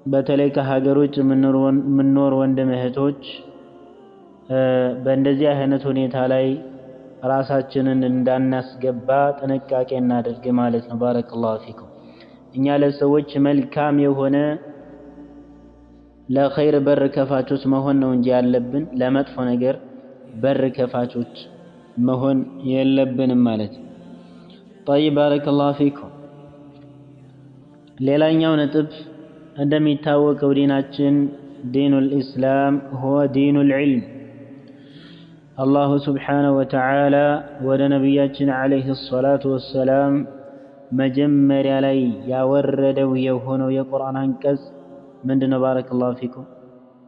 በተለይ ከሀገር ውጭ የምንኖር ወንድም እህቶች በእንደዚህ አይነት ሁኔታ ላይ ራሳችንን እንዳናስገባ ጥንቃቄ እናድርግ ማለት ነው። ባረከላሁ ፊኩም። እኛ ለሰዎች መልካም የሆነ ለኸይር በር ከፋቾች መሆን ነው እንጂ ያለብን ለመጥፎ ነገር በር ከፋቾች መሆን የለብንም ማለት ነው። طيب ባረከላሁ ፊኩም። ሌላኛው ነጥብ እንደሚታወቀው ዲናችን ዲኑል ኢስላም هو دين العلم አላሁ ስብሓነሁ ወተዓላ ወደ ነቢያችን ዓለይሂ ሰላቱ ወሰላም መጀመሪያ ላይ ያወረደው የሆነው የቁርአን አንቀጽ ምንድነው? ባረከላሁ ፊኩም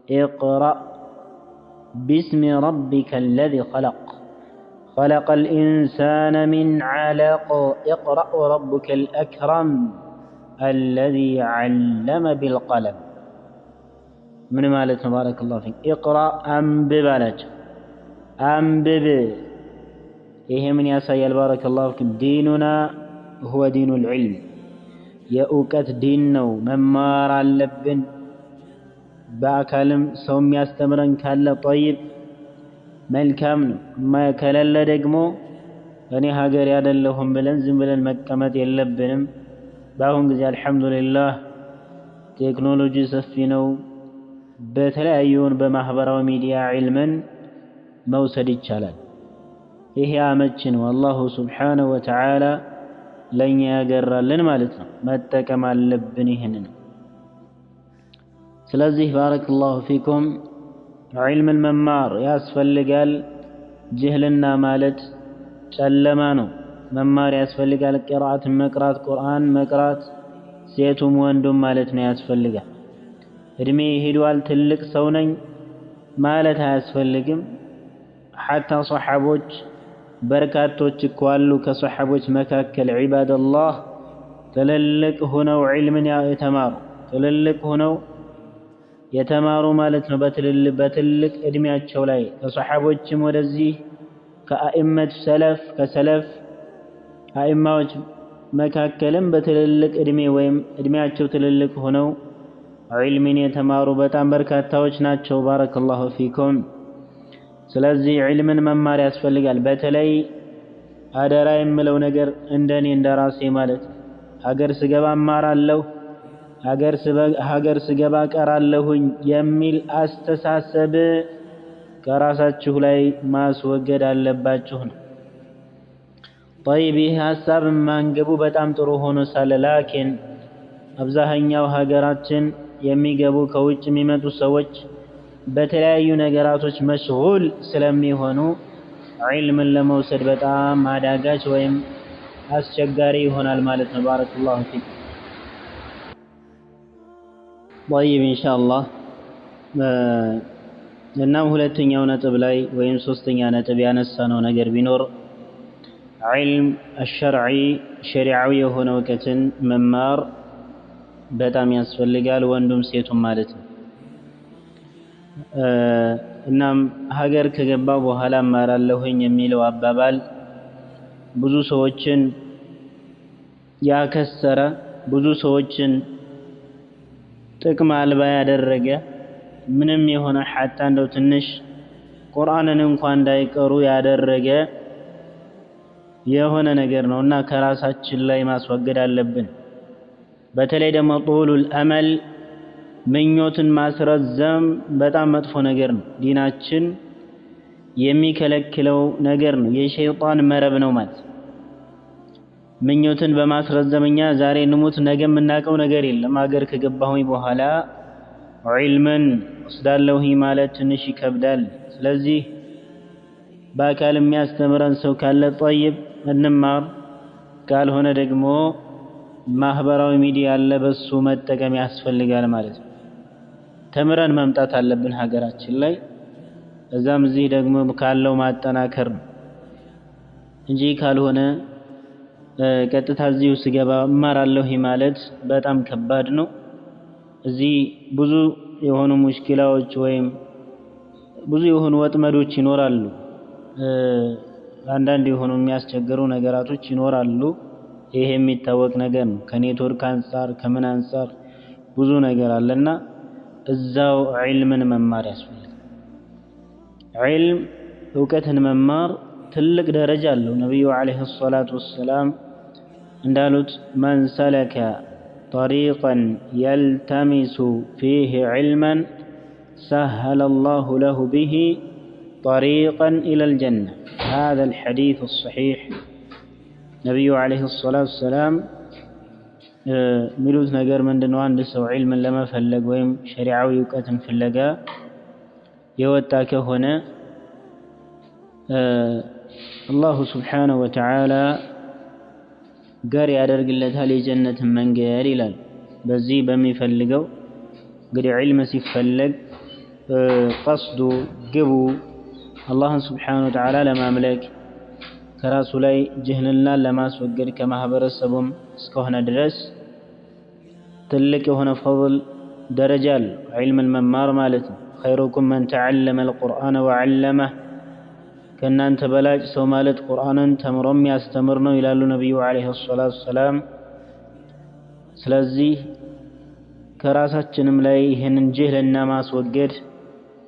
اقرأ باسم ربك الذي خلق خلق الإنسان من علق اقرأ وربك الأكرم الذي علم بالقلم من مالتنا بارك الله فيك اقرأ أنبب أنبب إيه من يسأل بارك الله فيك ديننا هو دين العلم يأوكت ديننا ممار اللبن بأكلم سوم يستمرن كلا طيب መልካም ነው። ከሌለ ደግሞ እኔ ሀገር ያደለሁም ብለን ዝም ብለን መቀመጥ የለብንም። በአሁን ጊዜ አልሐምዱሊላህ ቴክኖሎጂ ሰፊ ነው። በተለያዩን በማህበራዊ ሚዲያ ዒልምን መውሰድ ይቻላል። ይሄ አመቺ ነው። አላሁ ስብሓነሁ ወተዓላ ለእኛ ያገራልን ማለት ነው። መጠቀም አለብን ይህንን። ስለዚህ ባረከላሁ ፊኩም ዒልምን መማር ያስፈልጋል። ጅህልና ማለት ጨለማ ነው። መማር ያስፈልጋል። ቂራአትን መቅራት፣ ቁርአን መቅራት ሴቱም ወንዱም ማለት ነው ያስፈልጋል። እድሜ ሄዷል ትልቅ ሰው ነኝ ማለት አያስፈልግም። ሐታ ሶሐቦች በርካቶች እኮ አሉ ከሶሐቦች መካከል ዒባደላህ ትልልቅ ሆነው ዒልምን የተማሩ ትልልቅ ሆነው የተማሩ ማለት ነው። በትልቅ እድሜያቸው ላይ ከሶሐቦችም ወደዚህ ከአኢመት ሰለፍ ከሰለፍ አኢማዎች መካከልም በትልልቅ እድሜ ወይም እድሜያቸው ትልልቅ ሆነው ዒልምን የተማሩ በጣም በርካታዎች ናቸው። ባረከላሁ ፊኩም። ስለዚህ ዒልምን መማር ያስፈልጋል። በተለይ አደራ የምለው ነገር እንደኔ እንደራሴ ማለት ሀገር ስገባ እማራለሁ ሀገር ስገባ ቀራለሁኝ የሚል አስተሳሰብ ከራሳችሁ ላይ ማስወገድ አለባችሁ ነው። طيب ይህ ሀሳብ ማንገቡ በጣም ጥሩ ሆኖ ሳለ ላኪን አብዛኛው ሀገራችን የሚገቡ ከውጭ የሚመጡ ሰዎች በተለያዩ ነገራቶች መሽጉል ስለሚሆኑ ዒልምን ለመውሰድ በጣም አዳጋች ወይም አስቸጋሪ ይሆናል ማለት ነው። ባረከላሁ ፊክ። طيب ኢንሻአላህ እናም ሁለተኛው ነጥብ ላይ ወይም ሶስተኛ ነጥብ ያነሳነው ነገር ቢኖር ዒልም አልሸርዒ ሸሪዓዊ የሆነ እውቀትን መማር በጣም ያስፈልጋል፣ ወንዱም ሴቱም ማለት ነው። እናም ሀገር ከገባ በኋላ እማራለሁኝ የሚለው አባባል ብዙ ሰዎችን ያከሰረ፣ ብዙ ሰዎችን ጥቅም አልባ ያደረገ፣ ምንም የሆነ ሐታ እንደው ትንሽ ቁርአንን እንኳን እንዳይቀሩ ያደረገ የሆነ ነገር ነውና ከራሳችን ላይ ማስወገድ አለብን። በተለይ ደግሞ ጡሉል አመል ምኞትን ማስረዘም በጣም መጥፎ ነገር ነው። ዲናችን የሚከለክለው ነገር ነው። የሸይጣን መረብ ነው ማለት ምኞትን በማስረዘምኛ ዛሬ ንሙት ነገ የምናውቀው ነገር የለም። ሀገር ከገባሁኝ በኋላ ዒልምን ወስዳለሁኝ ማለት ትንሽ ይከብዳል። ስለዚህ በአካል የሚያስተምረን ሰው ካለ ጠይብ እንማር፣ ካልሆነ ደግሞ ማህበራዊ ሚዲያ አለ በሱ መጠቀም ያስፈልጋል ማለት ነው። ተምረን መምጣት አለብን ሀገራችን ላይ፣ እዛም እዚህ ደግሞ ካለው ማጠናከር ነው እንጂ ካልሆነ ቀጥታ እዚሁ ስገባ እማራለሁ ማለት በጣም ከባድ ነው። እዚህ ብዙ የሆኑ ሙሽኪላዎች ወይም ብዙ የሆኑ ወጥመዶች ይኖራሉ። አንዳንድ የሆኑ የሚያስቸግሩ ነገራቶች ይኖራሉ። ይሄ የሚታወቅ ነገር ነው። ከኔትወርክ አንፃር ከምን አንፃር ብዙ ነገር አለና እዛው ዒልምን መማር ያስፈልጋል። ዒልም እውቀትን መማር ትልቅ ደረጃ አለው። ነብዩ አለይሂ ሰላቱ ወሰላም እንዳሉት መን ሰለከ ጠሪቀን የልተሚሱ ፊህ ዒልመን ሰሀለ አላሁ ለሁ ቢሂ ጠሪቀን ኢለል ጀነ። ሃዛል ሐዲስ ሰሒሕ። ነብዩ አለይሂ ሰላቱ ወሰላም ሚሉት ነገር ምንድነው? አንድ ሰው ዒልምን ለመፈለግ ወይም ሸሪዓዊ እውቀትን ፍለጋ የወጣ ከሆነ አላሁ ስብሓነሁ ወተዓላ ጋር ያደርግለታል የጀነትን መንገድ ይላል። በዚህ በሚፈልገው እንግዲህ ዒልም ሲፈለግ ቀስዱ ግቡ አላህን ስብሓነሁ ወተዓላ ለማምለክ ከራሱ ላይ ጅህልናን ለማስወገድ ከማህበረሰቡም እስከሆነ ድረስ ትልቅ የሆነ ፈضል ደረጃ አለው ዒልምን መማር ማለት ነው። ኸይሩኩም መን ተዓለመ አልቁርአነ ወዐለመህ፣ ከእናንተ በላጭ ሰው ማለት ቁርአንን ተምሮ የሚያስተምር ነው ይላሉ ነቢዩ ዓለይሂ ሰላቱ ወሰላም። ስለዚህ ከራሳችንም ላይ ይህንን ጅህልና ማስወገድ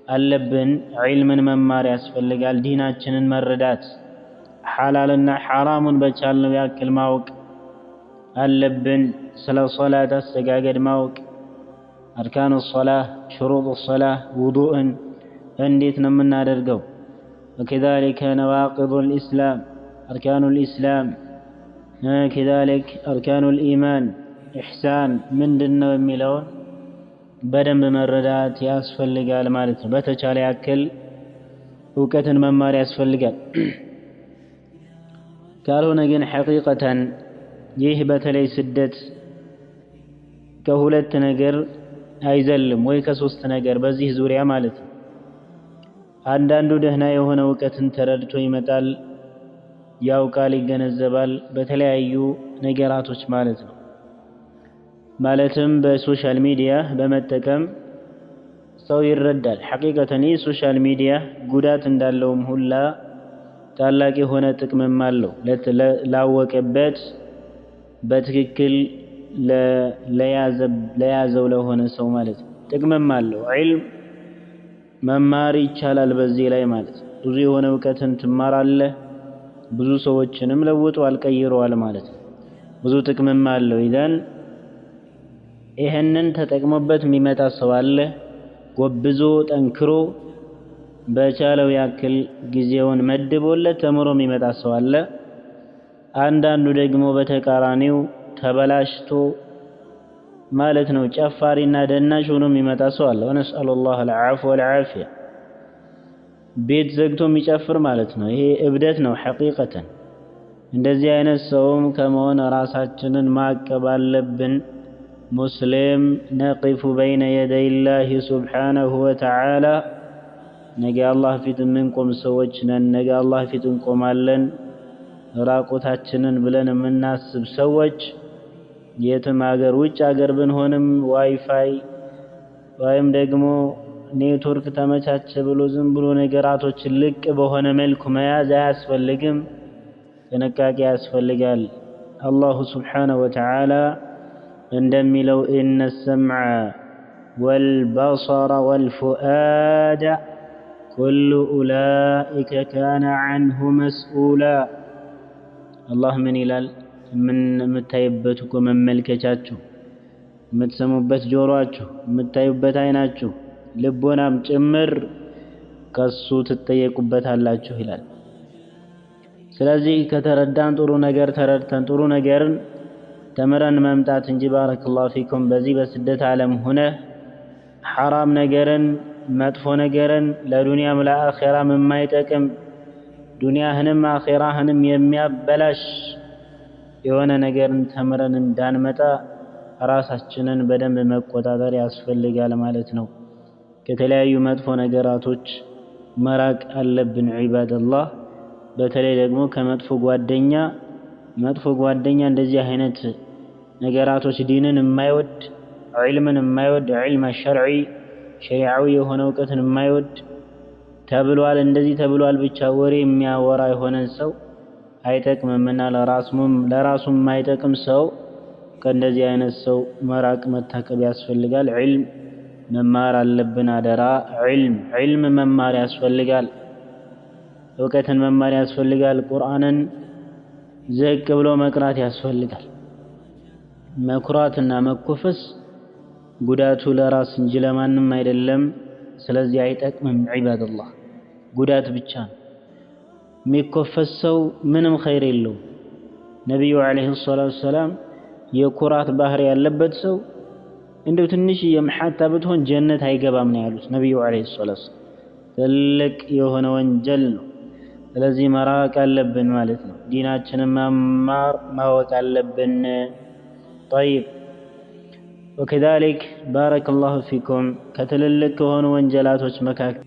አለብን። ዒልምን መማር ያስፈልጋል። ዲናችንን መረዳት፣ ሐላልና ሐራሙን በቻልነው ያክል ማወቅ አለብን። ስለ ሶላት አሰጋገድ ማወቅ፣ አርካኑ ሶላህ፣ ሽሩጡ ሶላህ፣ ውዱእን እንዴት ነው የምናደርገው፣ وكذلك نواقض الإسلام أركان الإسلام كذلك أركان الإيمان إحسان من دنو የሚለውን በደንብ መረዳት ያስፈልጋል ማለት ነው። በተቻለ ያክል እውቀትን መማር ያስፈልጋል። ካልሆነ ግን ሐቂቀተን ይህ በተለይ ስደት ከሁለት ነገር አይዘልም ወይ ከሶስት ነገር በዚህ ዙሪያ ማለት ነው። አንዳንዱ ደህና የሆነ እውቀትን ተረድቶ ይመጣል፣ ያውቃል፣ ይገነዘባል በተለያዩ ነገራቶች ማለት ነው። ማለትም በሶሻል ሚዲያ በመጠቀም ሰው ይረዳል። ሐቂቀተን ሶሻል ሚዲያ ጉዳት እንዳለውም ሁላ ታላቅ የሆነ ጥቅምም አለው ላወቀበት በትክክል ለያዘው ለሆነ ሰው ማለት ነው። ጥቅምም አለው። ዒልም መማር ይቻላል በዚህ ላይ ማለት ነው። ብዙ የሆነ እውቀትን ትማራለህ፣ ብዙ ሰዎችንም ለውጧል ቀይሯል ማለት ነው። ብዙ ጥቅምም አለው። ኢዘን ይህንን ተጠቅሞበት የሚመጣ ሰው አለ። ጎብዞ ጠንክሮ በቻለው ያክል ጊዜውን መድቦለት ተምሮ የሚመጣ ሰው አለ። አንዳንዱ ደግሞ በተቃራኒው ተበላሽቶ ማለት ነው ጨፋሪና ደናሽ ሆኖ የሚመጣ ሰው አለ። ወነስአሉላህ አልዓፍወ ወልዓፊያ። ቤት ዘግቶ የሚጨፍር ማለት ነው። ይሄ እብደት ነው ሐቂቀተን። እንደዚህ አይነት ሰውም ከመሆን ራሳችንን ማቀብ አለብን። ሙስሊም ነቂፉ በይነ የደይላሂ ሱብሓነሁ ወተዓላ። ነገ አላህ ፊት የምንቆም ሰዎች ነን። ነገ አላህ ፊት እንቆማለን። ራቆታችንን ብለን የምናስብ ሰዎች የትም ሀገር ውጭ ሀገር ብንሆንም ዋይፋይ ወይም ደግሞ ኔትወርክ ተመቻቸ ብሎ ዝም ብሎ ነገራቶችን ልቅ በሆነ መልኩ መያዝ አያስፈልግም። ጥንቃቄ ያስፈልጋል። አላሁ ስብሓነሁ ወተዓላ እንደሚለው ኢነ ሰምዐ ወልበሰረ ወልፉአደ ኩሉ ኡላኢከ ካነ ዐንሁ መስኡላ። አላህ ምን ይላል? የምታዩበት እኮ መመልከቻችሁ፣ የምትሰሙበት ጆሮአችሁ፣ የምታዩበት አይናችሁ፣ ልቦናም ጭምር ከሱ ትጠየቁበታላችሁ ይላል። ስለዚህ ከተረዳን ጥሩ ነገር ተረድተን ጥሩ ነገርን ተምረን መምጣት እንጂ ባረከላሁ ፊኩም በዚህ በስደት ዓለም ሆነ ሐራም ነገርን መጥፎ ነገርን ለዱንያም ለአኺራም የማይጠቅም ዱንያህንም አኺራህንም የሚያበላሽ የሆነ ነገርን ተምረን እንዳንመጣ ራሳችንን በደንብ መቆጣጠር ያስፈልጋል ማለት ነው። ከተለያዩ መጥፎ ነገራቶች መራቅ አለብን ዒባደላህ። በተለይ ደግሞ ከመጥፎ ጓደኛ እንደዚህ አይነት ነገራቶች ዲንን የማይወድ ዒልምን የማይወድ ዒልም ሸርዒ ሸሪዓዊ የሆነ እውቀትን የማይወድ ተብሏል እንደዚህ ተብሏል ብቻ ወሬ የሚያወራ የሆነን ሰው አይጠቅምምና ለራሱም የማይጠቅም ሰው ከእንደዚህ አይነት ሰው መራቅ መታቀብ ያስፈልጋል። ዒልም መማር አለብን አደራ። ዒልም መማር ያስፈልጋል። እውቀትን መማር ያስፈልጋል። ቁርአንን ዝቅ ብሎ መቅራት ያስፈልጋል። መኩራትና መኮፈስ ጉዳቱ ለራስ እንጂ ለማንም አይደለም። ስለዚህ አይጠቅምም። ዒባደላህ ጉዳት ብቻ ነው። የሚኮፈስ ሰው ምንም ኸይር የለውም። ነቢዩ ዓለይሂ ሰላቱ ወሰላም የኩራት ባህሪ ያለበት ሰው እንደው ትንሽ የምሓታ ብትሆን ጀነት አይገባም ነው ያሉት ነቢዩ ዓለይሂ ሰላቱ ወሰላም። ትልቅ የሆነ ወንጀል ነው። ስለዚህ መራቅ አለብን ማለት ነው። ዲናችንን መማር ማወቅ አለብን። ጠይብ ወከዛሊክ ባረከላሁ ፊኩም ከትልልቅ ከሆኑ ወንጀላቶች መካከል